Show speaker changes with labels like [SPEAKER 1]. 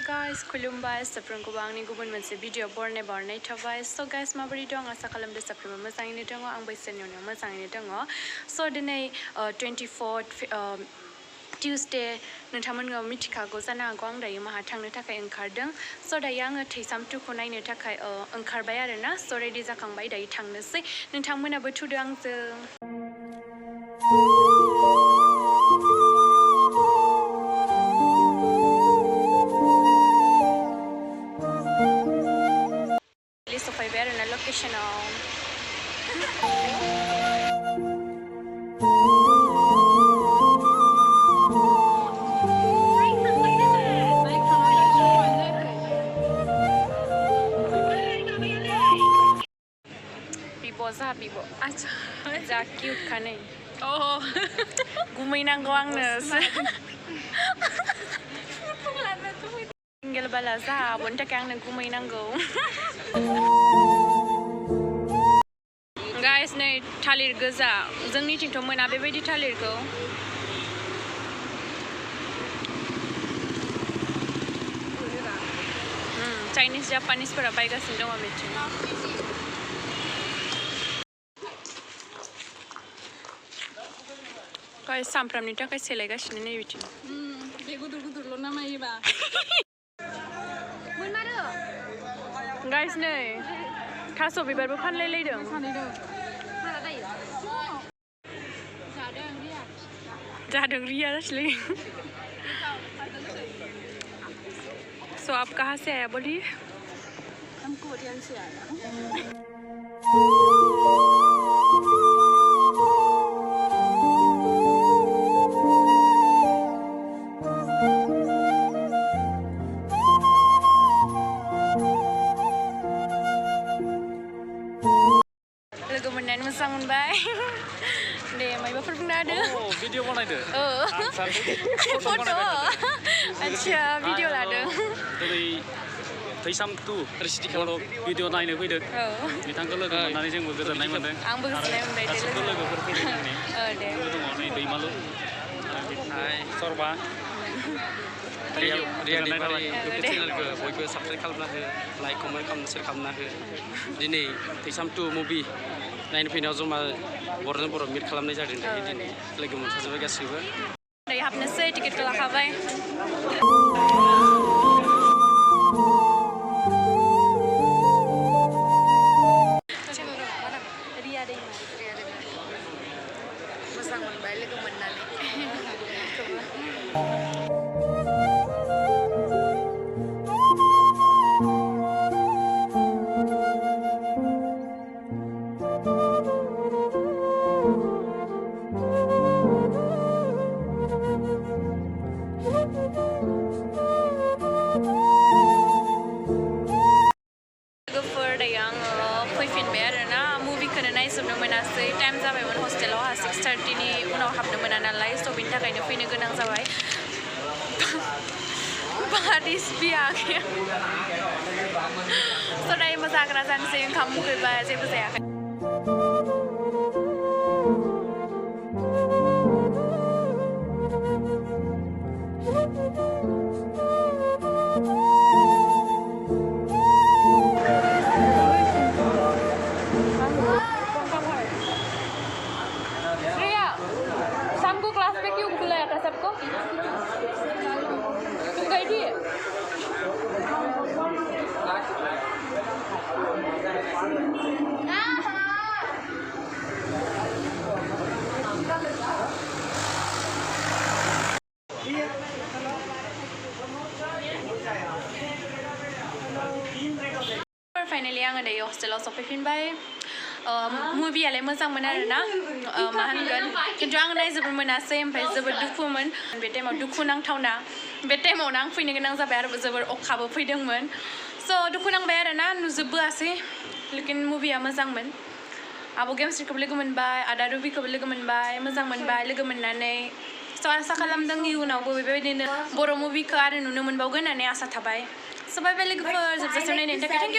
[SPEAKER 1] guys, खुलुमबाय साफ्रोमखौबो आंनि गुबुन मोनसे भिडिअ बरनाय थाबाय। So guys, माबोरै दं? आसा खालामदों साफ्रोमबो मोजाङैनो दङ। आंबो इसोरनि अननायाव मोजाङैनो दङ। So दिनै 24th Tuesday नोंथांमोनखौ मिथिखागौ जानो हागौ आं दायो माहा थांनो थाखाय ओंखारदों। So दायो आङो थैसाम 2खौ नायनो थाखाय ओंखारबाय आरोना। So रेडि जाखांबाय, दायो थांनोसै। नोंथांमोनाबो थुदो आंजों। सफैबाय आरोना लकेशनाव। बिब' आच्छा जा किउट खा नै। गुमैनांगौ आंनो। सिंगेल बाला जा आब'नि थाखाय आंनो गुमैनांगौ। गाइस नै थालिर गोजा, जोंनिथिंथ' मोना बेबायदि थालिरखौ। चाइनिस जापानिसफोरा बायगासिनो दङ बिथिं। गाइस सामफ्रामनि थाखाय सेलायगासिनो नै बिथिं। बे गुदुर गुदुरल' नामायोबा। गाइस नै थास' बिबारबो फानलायलायदों। जादों रिया जासलै। So आप कहाँ से आया बोलिए? हम कोरियन से आया। लोगो मोननानै मोजां मोनबाय। दे मायबाफोर बुंना होदो।
[SPEAKER 2] भिडिअ बनायदो।
[SPEAKER 1] फट' आच्छा भिडिअ लादों।
[SPEAKER 2] दिनै थैसाम 2 रिसिटि खालामनो भिडिअ नायनो फैदों। बिथांखौ लोगो मोननानै जोंबो गोजोननाय मोनदों।
[SPEAKER 1] आंबो गोजोननाय मोनबाय दे
[SPEAKER 2] लोगोफोर फैदों जोंनि।
[SPEAKER 1] दे
[SPEAKER 2] दङ नै दैमालु, सरबा, रिया दैमारि इउटुब चेनेलखौ बयबो साबस्क्राइब खालामना हो, लाइक कमेन्ट खालामना शेयार खालामना हो। दिनै थैसाम 2 मुभि नायनो फैनायाव जमा बर'जों बर' मिट खालामनाय जादों। दिनै लोगो मोनसाजोब्बाय गासिबो।
[SPEAKER 1] दायो हाबनोसै, टिकेटखौ लाखाबाय। रिया दैमारि मोजां मोनबाय लोगो मोननानै। लोगोफोर दायो आङो फैफिनबाय आरोना, मुभिखौनो नायजोबनो मोनासै। टाइम जाबायमोन हस्टेलाव 6:30नि उनाव हाबनो मोना नालाय, स' बिनि थाखायनो फैनो गोनां जाबाय। बारिस बियाखै। स' दायो जाग्रा जानोसै, ओंखाम उखैबाय, जेबो जायाखै। सबको तुम गई थी? फाइनली आङो दायो हस्टेलाव सफैफिनबाय। मुभियालाय मोजांमोन आरोना, मा होनगोन, खिन्थु आं नायजोबनो मोनासै। ओमफ्राय जोबोद दुखुमोन बे टाइमाव, दुखु नांथावना। बे टाइमावनो आं फैनो गोनां जाबाय आरो जोबोर अखाबो फैदोंमोन। स' दुखु नांबाय आरोना, नुजोबबोआसै। लेकिन मुभिया मोजांमोन। आब' गेमस्रिखौबो लोगो मोनबाय, आदा रुबिखौबो लोगो मोनबाय, मोजां मोनबाय लोगो मोननानै। स' आसा खालामदों इयुनावबो बेबायदिनो बर' मुभिखौ आरो नुनो मोनबावगोन होननानै आसा थाबाय। स' बाय बाय लोगोफोर, जोबजासिम नायनायनि थाखाय थेंक इउ।